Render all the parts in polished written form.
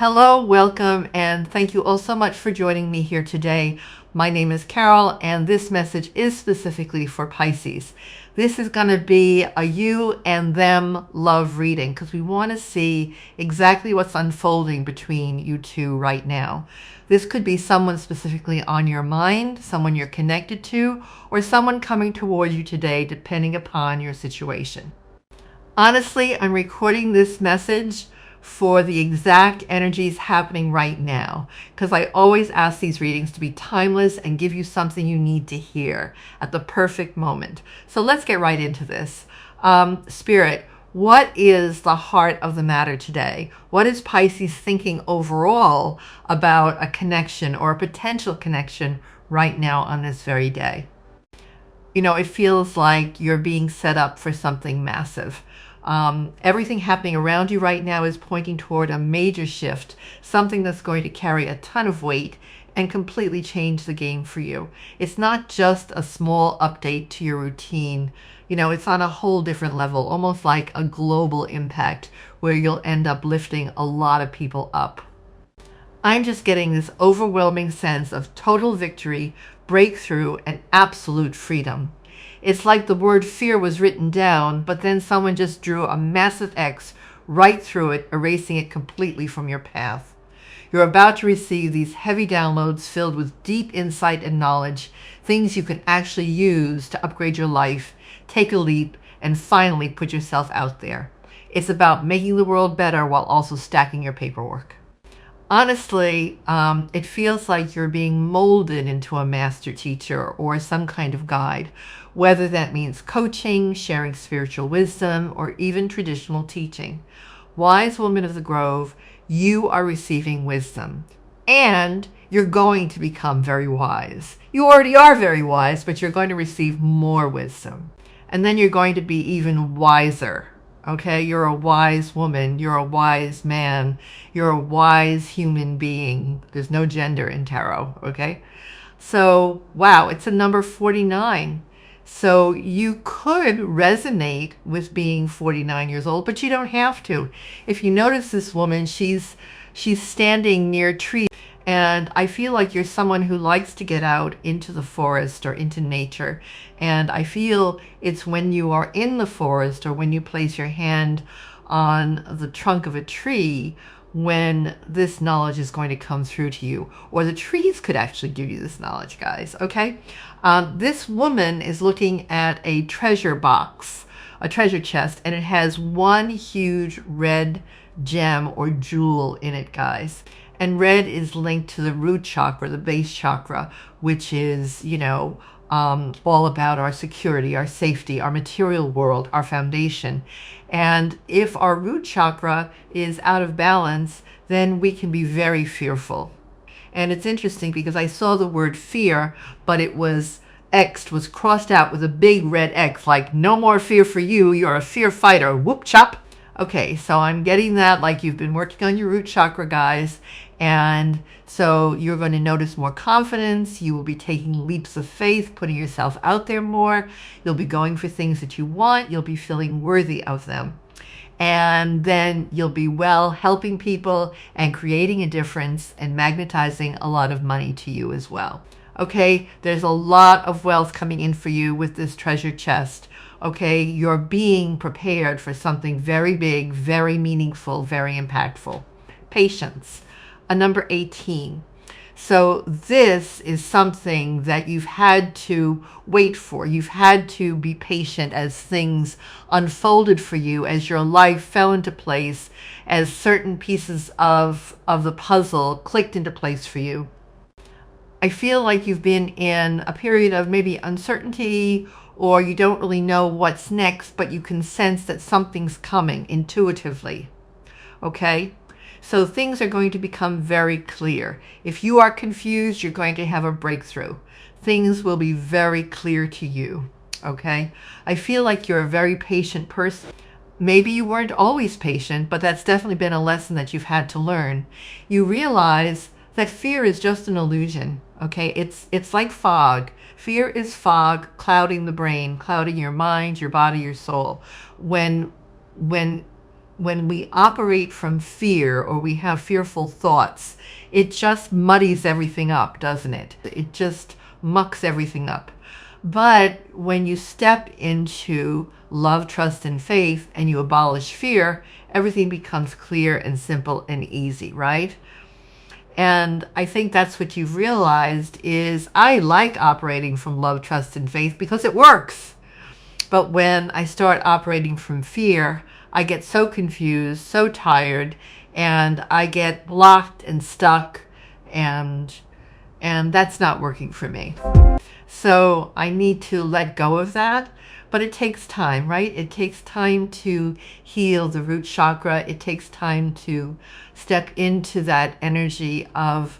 Hello, welcome, and thank you all so much for joining me here today. My name is Carol, and this message is specifically for Pisces. This is going to be a you and them love reading because we want to see exactly what's unfolding between you two right now. This could be someone specifically on your mind, someone you're connected to, or someone coming toward you today, depending upon your situation. Honestly, I'm recording this message for the exact energies happening right now, because I always ask these readings to be timeless and give you something you need to hear at the perfect moment. So let's get right into this. Spirit, what is the heart of the matter today? What is Pisces thinking overall about a connection or a potential connection right now on this very day? You know, it feels like you're being set up for something massive. Everything happening around you right now is pointing toward a major shift, something that's going to carry a ton of weight and completely change the game for you. It's not just a small update to your routine. You know, it's on a whole different level, almost like a global impact where you'll end up lifting a lot of people up. I'm just getting this overwhelming sense of total victory, breakthrough, and absolute freedom. It's like the word fear was written down, but then someone just drew a massive X right through it, erasing it completely from your path. You're about to receive these heavy downloads filled with deep insight and knowledge, things you can actually use to upgrade your life, take a leap, and finally put yourself out there. It's about making the world better while also stacking your paperwork. Honestly, it feels like you're being molded into a master teacher or some kind of guide, whether that means coaching, sharing spiritual wisdom, or even traditional teaching. Wise woman of the grove, you are receiving wisdom, and you're going to become very wise. You already are very wise, but you're going to receive more wisdom. And then you're going to be even wiser. Okay, you're a wise woman, you're a wise man, you're a wise human being. There's no gender in tarot, okay? So, wow, it's a number 49. So you could resonate with being 49 years old, but you don't have to. If you notice this woman, she's standing near trees. And I feel like you're someone who likes to get out into the forest or into nature. And I feel it's when you are in the forest or when you place your hand on the trunk of a tree when this knowledge is going to come through to you. Or the trees could actually give you this knowledge, guys, okay? This woman is looking at a treasure box, a treasure chest, and it has one huge red gem or jewel in it, guys. And red is linked to the root chakra, the base chakra, which is, you know, all about our security, our safety, our material world, our foundation. And if our root chakra is out of balance, then we can be very fearful. And it's interesting because I saw the word fear, but it was X'd, was crossed out with a big red X, like no more fear for you, you're a fear fighter, whoop chop. Okay, so I'm getting that like you've been working on your root chakra, guys. And so you're going to notice more confidence. You will be taking leaps of faith, putting yourself out there more. You'll be going for things that you want. You'll be feeling worthy of them. And then you'll be well helping people and creating a difference and magnetizing a lot of money to you as well. Okay, there's a lot of wealth coming in for you with this treasure chest. Okay, you're being prepared for something very big, very meaningful, very impactful. Patience, a number 18. So this is something that you've had to wait for. You've had to be patient as things unfolded for you, as your life fell into place, as certain pieces of the puzzle clicked into place for you. I feel like you've been in a period of maybe uncertainty, or you don't really know what's next, but you can sense that something's coming intuitively. Okay? So things are going to become very clear. If you are confused, you're going to have a breakthrough. Things will be very clear to you. Okay? I feel like you're a very patient person. Maybe you weren't always patient, but that's definitely been a lesson that you've had to learn. You realize that fear is just an illusion. Okay? It's like fog. Fear is fog clouding the brain, clouding your mind, your body, your soul. When when we operate from fear or we have fearful thoughts, it just muddies everything up, doesn't it? It just mucks everything up. But when you step into love, trust, and faith, and you abolish fear, everything becomes clear and simple and easy, right? And I think that's what you've realized is I like operating from love, trust, and faith because it works. But when I start operating from fear, I get so confused, so tired, and I get blocked and stuck, and that's not working for me. So I need to let go of that, but it takes time, right? It takes time to heal the root chakra. It takes time to step into that energy of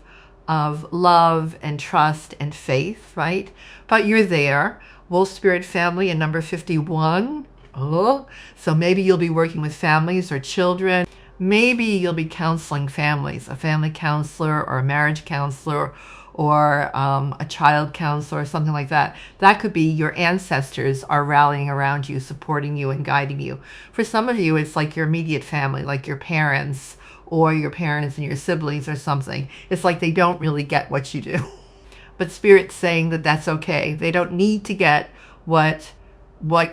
love and trust and faith, right? But you're there. Wolf Spirit Family and number 51. Oh, so maybe you'll be working with families or children. Maybe you'll be counseling families, a family counselor or a marriage counselor or a child counselor or something like that. That could be your ancestors are rallying around you, supporting you and guiding you. For some of you, it's like your immediate family, like your parents or your parents and your siblings or something. It's like they don't really get what you do. But Spirit's saying that that's okay. They don't need to get what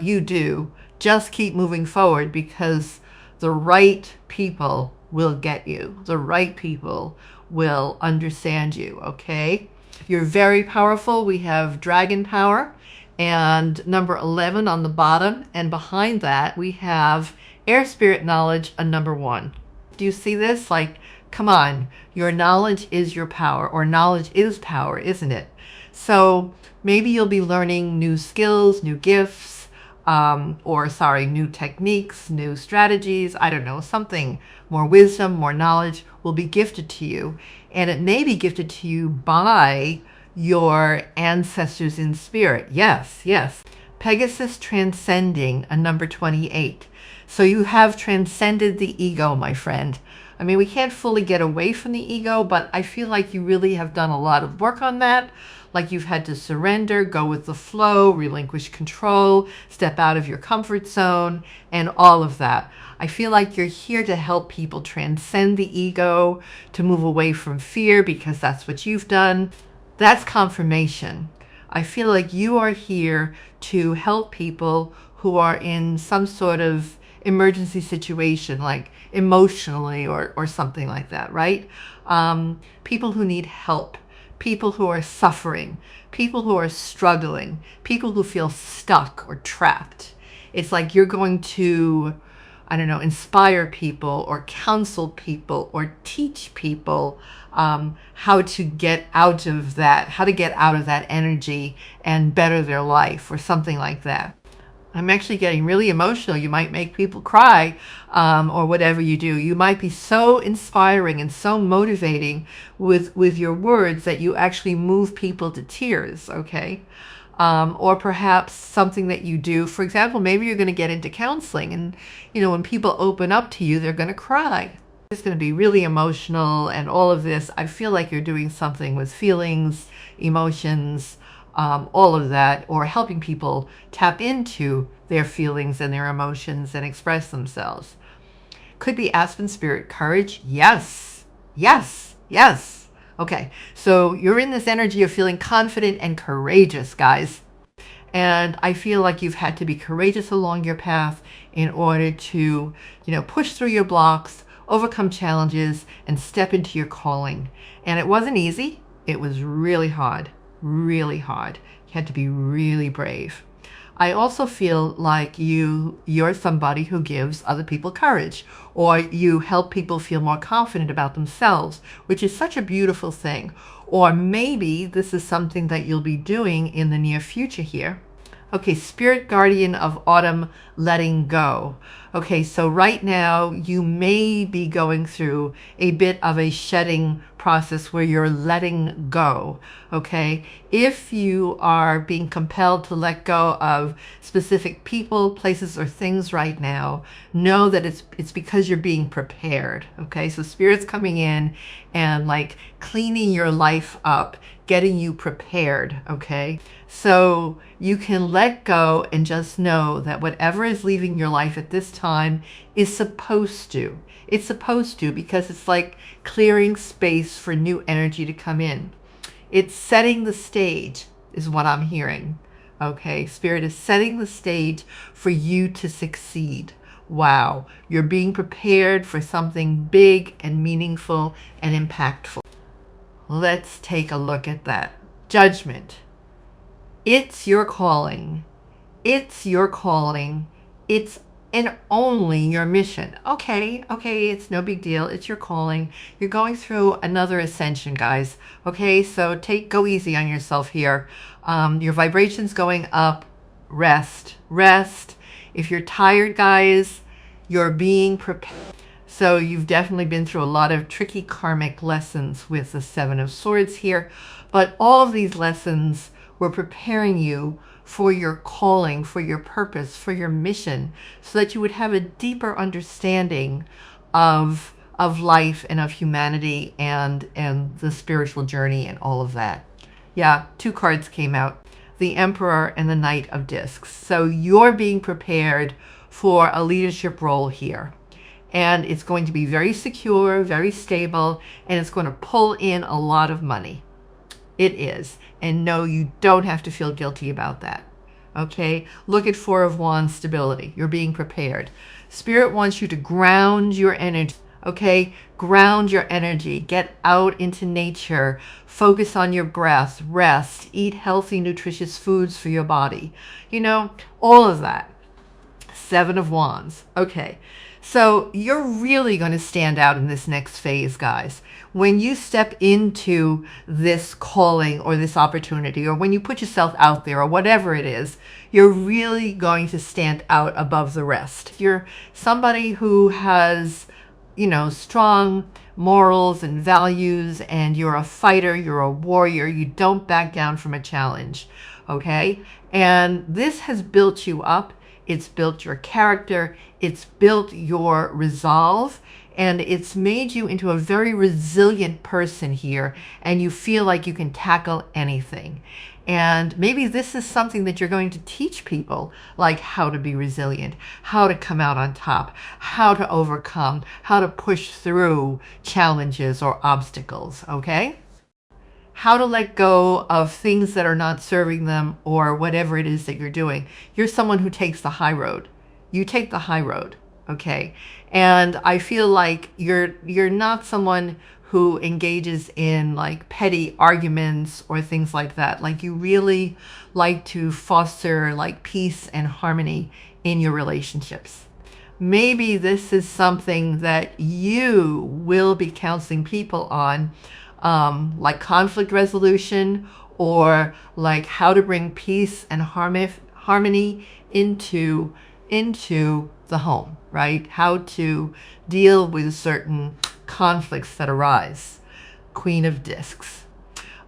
you do. Just keep moving forward because the right people will get you. The right people will understand you, okay? You're very powerful. We have dragon power and number 11 on the bottom. And behind that, we have air spirit knowledge and number 1. Do you see this? Like, come on, your knowledge is your power, or knowledge is power, isn't it? So maybe you'll be learning new skills, new gifts, new techniques, new strategies, I don't know, something, more wisdom, more knowledge will be gifted to you. And it may be gifted to you by your ancestors in spirit. Yes, yes. Pegasus transcending a number 28. So you have transcended the ego, my friend. I mean, we can't fully get away from the ego, but I feel like you really have done a lot of work on that. Like you've had to surrender, go with the flow, relinquish control, step out of your comfort zone, and all of that. I feel like you're here to help people transcend the ego, to move away from fear, because that's what you've done. That's confirmation. I feel like you are here to help people who are in some sort of emergency situation, like emotionally or something like that, right? People who need help, people who are suffering, people who are struggling, people who feel stuck or trapped. It's like you're going to, I don't know, inspire people or counsel people or teach people how to get out of that energy and better their life or something like that. I'm actually getting really emotional. You might make people cry or whatever you do. You might be so inspiring and so motivating with your words that you actually move people to tears, okay? Or perhaps something that you do. For example, maybe you're going to get into counseling and, you know, when people open up to you, they're going to cry. It's going to be really emotional and all of this. I feel like you're doing something with feelings, emotions, all of that, or helping people tap into their feelings and their emotions and express themselves. Could be Aspen Spirit Courage. Yes, yes, yes. Okay, so you're in this energy of feeling confident and courageous, guys. And I feel like you've had to be courageous along your path in order to, you know, push through your blocks, overcome challenges, and step into your calling. And it wasn't easy. It was really hard. Really hard. You had to be really brave. I also feel like you're somebody who gives other people courage, or you help people feel more confident about themselves, which is such a beautiful thing. Or maybe this is something that you'll be doing in the near future here. Okay, Spirit Guardian of Autumn, letting go. Okay, so right now you may be going through a bit of a shedding process where you're letting go, okay? If you are being compelled to let go of specific people, places, or things right now, know that it's because you're being prepared, okay? So Spirit's coming in and like cleaning your life up, getting you prepared, okay? So you can let go and just know that whatever is leaving your life at this time is supposed to. It's supposed to, because it's like clearing space for new energy to come in. It's setting the stage, is what I'm hearing. Okay, Spirit is setting the stage for you to succeed. Wow, you're being prepared for something big and meaningful and impactful. Let's take a look at that. Judgment. It's your calling. It's your calling. It's and only your mission. Okay, it's no big deal. It's your calling. You're going through another ascension, guys. Okay, so go easy on yourself here. Your vibration's going up. Rest. If you're tired, guys, you're being prepared. So you've definitely been through a lot of tricky karmic lessons with the Seven of Swords here. But all of these lessons were preparing you for your calling, for your purpose, for your mission, so that you would have a deeper understanding of life and of humanity and the spiritual journey and all of that. Yeah, 2 cards came out, the Emperor and the Knight of Discs. So you're being prepared for a leadership role here. And it's going to be very secure, very stable, and it's going to pull in a lot of money. It is. And no, you don't have to feel guilty about that. Okay? Look at 4 of Wands, stability. You're being prepared. Spirit wants you to ground your energy. Okay? Ground your energy. Get out into nature. Focus on your breath. Rest. Eat healthy, nutritious foods for your body. You know, all of that. 7 of Wands. Okay. So you're really going to stand out in this next phase, guys. When you step into this calling or this opportunity, or when you put yourself out there or whatever it is, you're really going to stand out above the rest. You're somebody who has, you know, strong morals and values, and you're a fighter, you're a warrior, you don't back down from a challenge, okay? And this has built you up. It's built your character, it's built your resolve, and it's made you into a very resilient person here, and you feel like you can tackle anything. And maybe this is something that you're going to teach people, like how to be resilient, how to come out on top, how to overcome, how to push through challenges or obstacles, okay? How to let go of things that are not serving them or whatever it is that you're doing. You're someone who takes the high road. You take the high road, okay? And I feel like you're not someone who engages in like petty arguments or things like that. Like you really like to foster like peace and harmony in your relationships. Maybe this is something that you will be counseling people on, like conflict resolution, or like how to bring peace and harmony into the home, right? How to deal with certain conflicts that arise. Queen of Discs.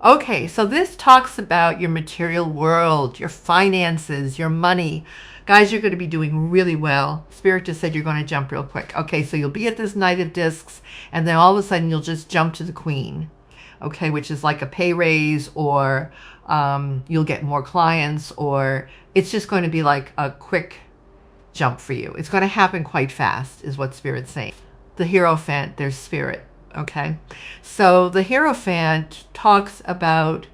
Okay, so this talks about your material world, your finances, your money. Guys, you're going to be doing really well. Spirit just said you're going to jump real quick. Okay, so you'll be at this Knight of Discs, and then all of a sudden you'll just jump to the Queen. Okay, which is like a pay raise, or you'll get more clients, or it's just going to be like a quick jump for you. It's going to happen quite fast, is what Spirit's saying. The Hierophant, there's Spirit, okay? So the Hierophant talks about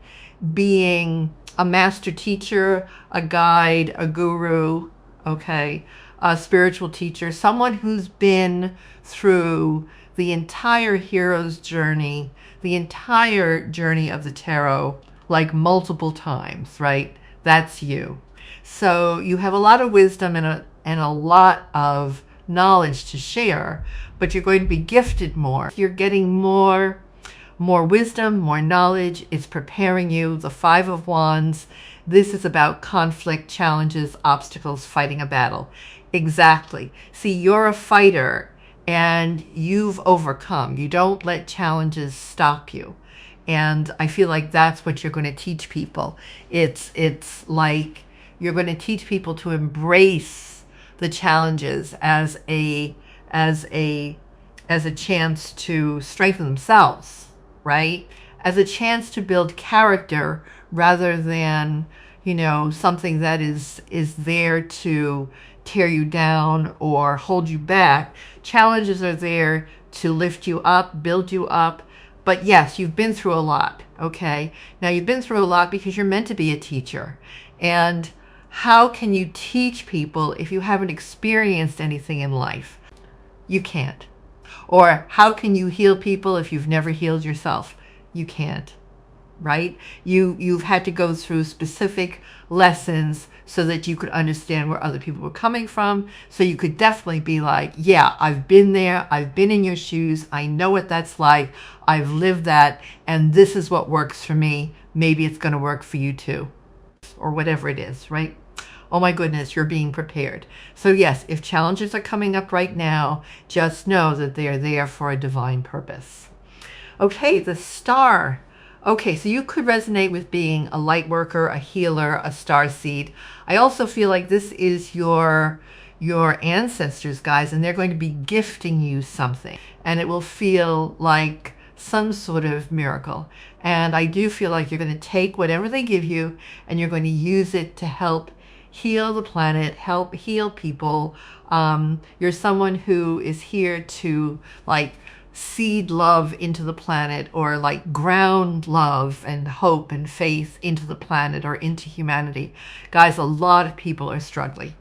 being a master teacher, a guide, a guru, okay? A spiritual teacher, someone who's been through the entire hero's journey, the entire journey of the tarot, like multiple times, right? That's you. So you have a lot of wisdom and a lot of knowledge to share, but you're going to be gifted more. You're getting more wisdom, more knowledge. It's preparing you. The 5 of Wands. This is about conflict, challenges, obstacles, fighting a battle. Exactly. See, you're a fighter, and you've overcome. You don't let challenges stop you. And I feel like that's what you're going to teach people. It's like you're going to teach people to embrace the challenges as a chance to strengthen themselves, right? as a chance to build character rather than, something that is there to tear you down or hold you back. Challenges are there to lift you up, build you up. But yes, you've been through a lot, okay? Now you've been through a lot because you're meant to be a teacher. And how can you teach people if you haven't experienced anything in life? You can't. Or how can you heal people if you've never healed yourself? You can't, right? You've had to go through specific lessons so that you could understand where other people were coming from. So you could definitely be like, yeah, I've been there. I've been in your shoes. I know what that's like. I've lived that. And this is what works for me. Maybe it's going to work for you too. Or whatever it is, right? Oh my goodness, you're being prepared. So yes, if challenges are coming up right now, just know that they are there for a divine purpose. Okay, the star. Okay, so you could resonate with being a light worker, a healer, a star seed. I also feel like this is your ancestors, guys, and they're going to be gifting you something. And it will feel like some sort of miracle. And I do feel like you're going to take whatever they give you and you're going to use it to help heal the planet, help heal people. You're someone who is here to like seed love into the planet, or like ground love and hope and faith into the planet or into humanity. Guys, a lot of people are struggling.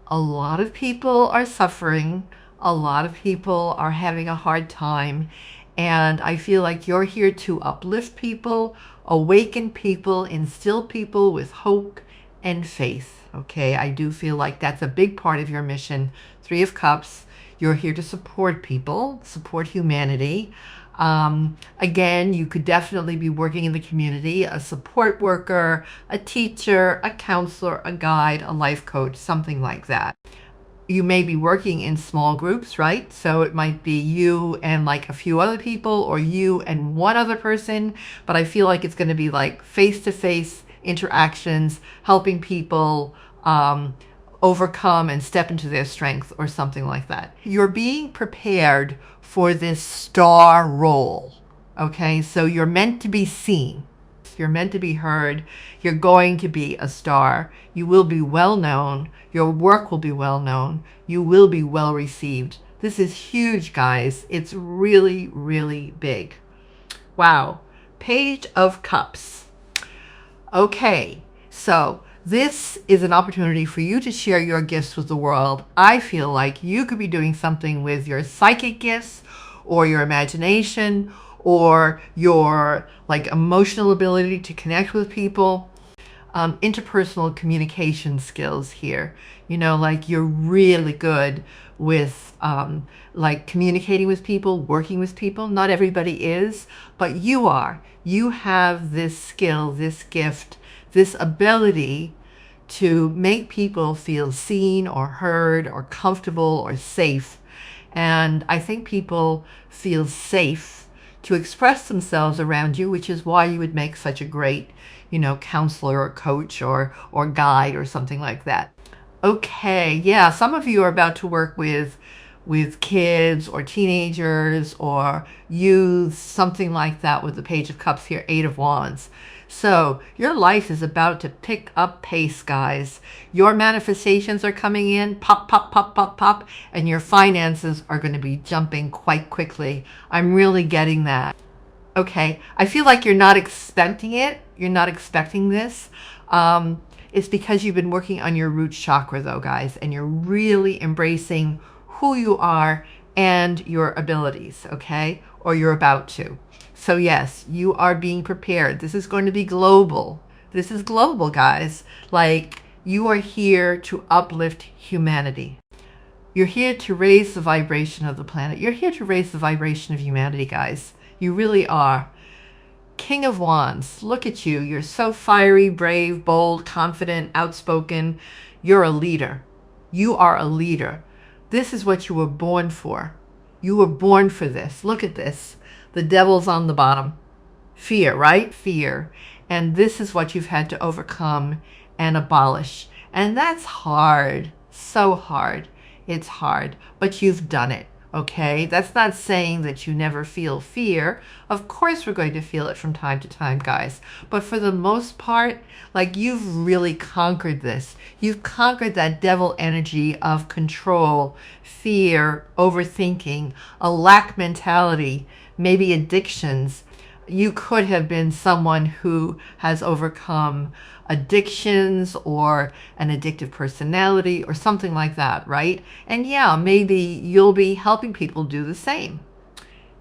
A lot of people are suffering. A lot of people are having a hard time. And I feel like you're here to uplift people, awaken people, instill people with hope and faith. Okay, I do feel like that's a big part of your mission. 3 of Cups. You're here to support people, support humanity. Again, you could definitely be working in the community, a support worker, a teacher, a counselor, a guide, a life coach, something like that. You may be working in small groups, right? So it might be you and like a few other people, or you and one other person, but I feel like it's going to be like face-to-face interactions, helping people overcome and step into their strength or something like that. You're being prepared for this star role, okay? So you're meant to be seen. You're meant to be heard. You're going to be a star. You will be well known. Your work will be well known. You will be well received. This is huge, guys. It's really, really big. Wow. Page of Cups. Okay, so this is an opportunity for you to share your gifts with the world. I feel like you could be doing something with your psychic gifts or your imagination or your like emotional ability to connect with people. Interpersonal communication skills here. Like you're really good with like communicating with people, working with people. Not everybody is, but you are. You have this skill, this gift, this ability to make people feel seen or heard or comfortable or safe. And I think people feel safe to express themselves around you, which is why you would make such a great, counselor or coach or guide or something like that. Okay, yeah, some of you are about to work with kids or teenagers or youth, something like that with the Page of Cups here, 8 of Wands. So your life is about to pick up pace, guys. Your manifestations are coming in, pop, pop, pop, pop, pop, and your finances are going to be jumping quite quickly. I'm really getting that. Okay, I feel like you're not expecting it. You're not expecting this. It's because you've been working on your root chakra though, guys, and you're really embracing who you are and your abilities, okay? Or you're about to. So yes, you are being prepared. This is going to be global. This is global, guys. Like, you are here to uplift humanity. You're here to raise the vibration of the planet. You're here to raise the vibration of humanity, guys. You really are. King of Wands, look at you. You're so fiery, brave, bold, confident, outspoken. You're a leader. You are a leader. This is what you were born for. You were born for this. Look at this. The devil's on the bottom. Fear, right? Fear. And this is what you've had to overcome and abolish. And that's hard. So hard. It's hard. But you've done it. Okay, that's not saying that you never feel fear. Of course, we're going to feel it from time to time, guys. But for the most part, like, you've really conquered this. You've conquered that devil energy of control, fear, overthinking, a lack mentality, maybe addictions. You could have been someone who has overcome addictions or an addictive personality or something like that, right? And yeah, maybe you'll be helping people do the same.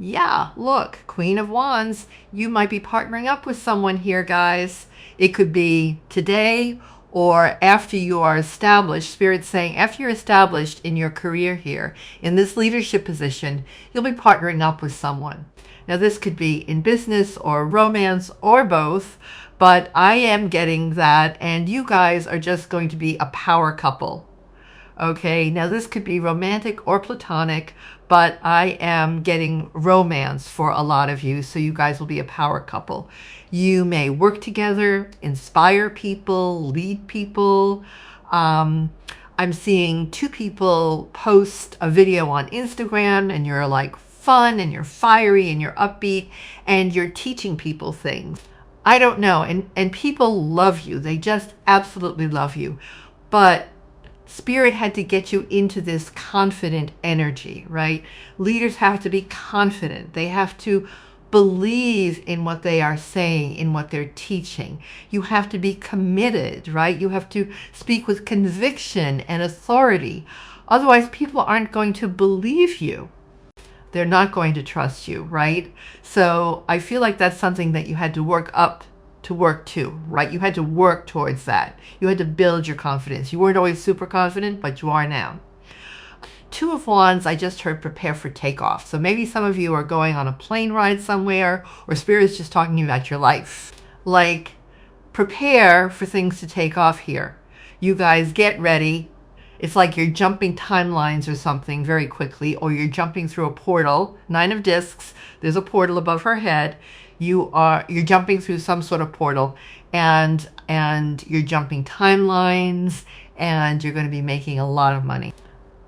Yeah, look, Queen of Wands, you might be partnering up with someone here, guys. It could be today or after you are established. Spirit's saying after you're established in your career here, in this leadership position, you'll be partnering up with someone. Now, this could be in business or romance or both, but I am getting that, and you guys are just going to be a power couple. Okay, now this could be romantic or platonic, but I am getting romance for a lot of you, so you guys will be a power couple. You may work together, inspire people, lead people. I'm seeing two people post a video on Instagram, and you're like fun, and you're fiery, and you're upbeat, and you're teaching people things. I don't know, and people love you. They just absolutely love you. But Spirit had to get you into this confident energy, right? Leaders have to be confident. They have to believe in what they are saying, in what they're teaching. You have to be committed, right? You have to speak with conviction and authority. Otherwise, people aren't going to believe you. They're not going to trust you, right? So I feel like that's something that you had to work up to work to, right? You had to work towards that. You had to build your confidence. You weren't always super confident, but you are now. Two of Wands, I just heard prepare for takeoff. So maybe some of you are going on a plane ride somewhere, or Spirit's just talking about your life. Like, prepare for things to take off here. You guys get ready. It's like you're jumping timelines or something very quickly, or you're jumping through a portal. 9 of Discs, there's a portal above her head. You're jumping through some sort of portal, and you're jumping timelines, and you're going to be making a lot of money.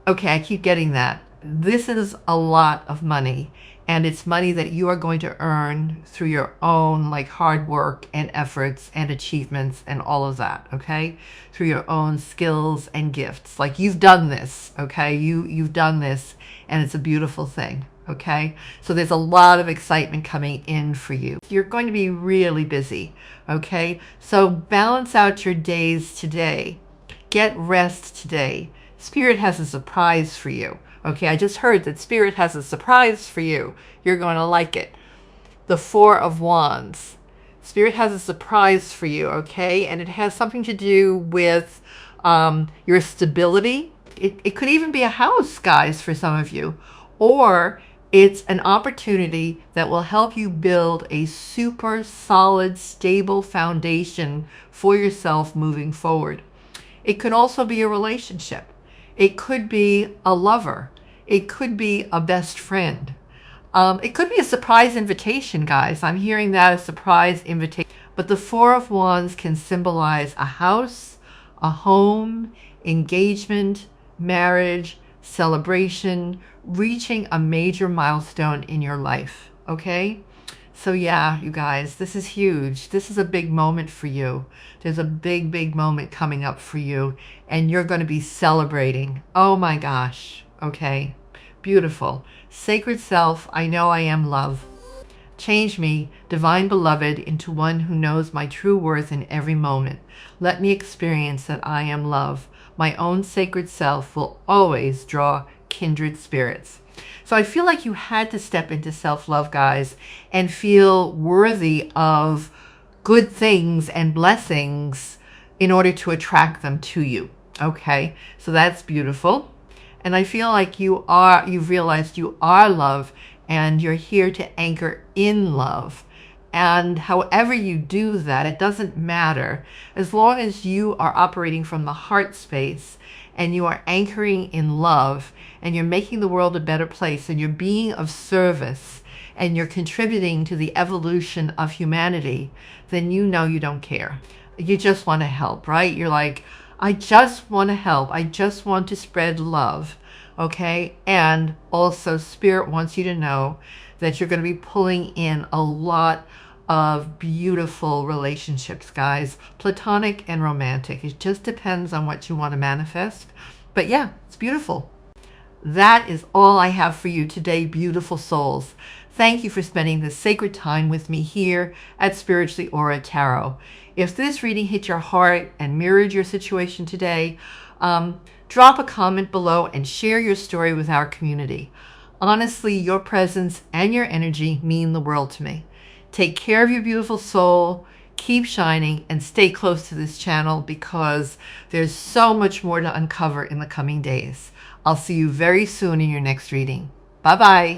Okay, I keep getting that. This is a lot of money, and it's money that you are going to earn through your own like hard work and efforts and achievements and all of that, okay? Through your own skills and gifts. Like, you've done this, okay? You've done this, and it's a beautiful thing, okay? So there's a lot of excitement coming in for you. You're going to be really busy, okay? So balance out your days today. Get rest today. Spirit has a surprise for you. Okay, I just heard that Spirit has a surprise for you. You're going to like it. The 4 of Wands. Spirit has a surprise for you, okay? And it has something to do with your stability. It could even be a house, guys, for some of you. Or it's an opportunity that will help you build a super solid, stable foundation for yourself moving forward. It could also be a relationship. It could be a lover. It could be a best friend. It could be a surprise invitation, guys. I'm hearing that, a surprise invitation. But the 4 of Wands can symbolize a house, a home, engagement, marriage, celebration, reaching a major milestone in your life, okay? So yeah, you guys, this is huge. This is a big moment for you. There's a big, big moment coming up for you, and you're going to be celebrating. Oh my gosh. Okay. Beautiful. Sacred self, I know I am love. Change me, divine beloved, into one who knows my true worth in every moment. Let me experience that I am love. My own sacred self will always draw kindred spirits. So I feel like you had to step into self-love, guys, and feel worthy of good things and blessings in order to attract them to you. Okay, so that's beautiful. And I feel like you've realized you are love, and you're here to anchor in love. And however you do that, it doesn't matter. As long as you are operating from the heart space and you are anchoring in love, and you're making the world a better place, and you're being of service, and you're contributing to the evolution of humanity, then you know you don't care. You just want to help, right? You're like, I just want to help. I just want to spread love. Okay. And also Spirit wants you to know that you're going to be pulling in a lot of beautiful relationships, guys, platonic and romantic. It just depends on what you want to manifest. But yeah, it's beautiful. That is all I have for you today, beautiful souls. Thank you for spending this sacred time with me here at Spiritually Aura Tarot. If this reading hit your heart and mirrored your situation today, drop a comment below and share your story with our community. Honestly, your presence and your energy mean the world to me. Take care of your beautiful soul, keep shining, and stay close to this channel because there's so much more to uncover in the coming days. I'll see you very soon in your next reading. Bye-bye.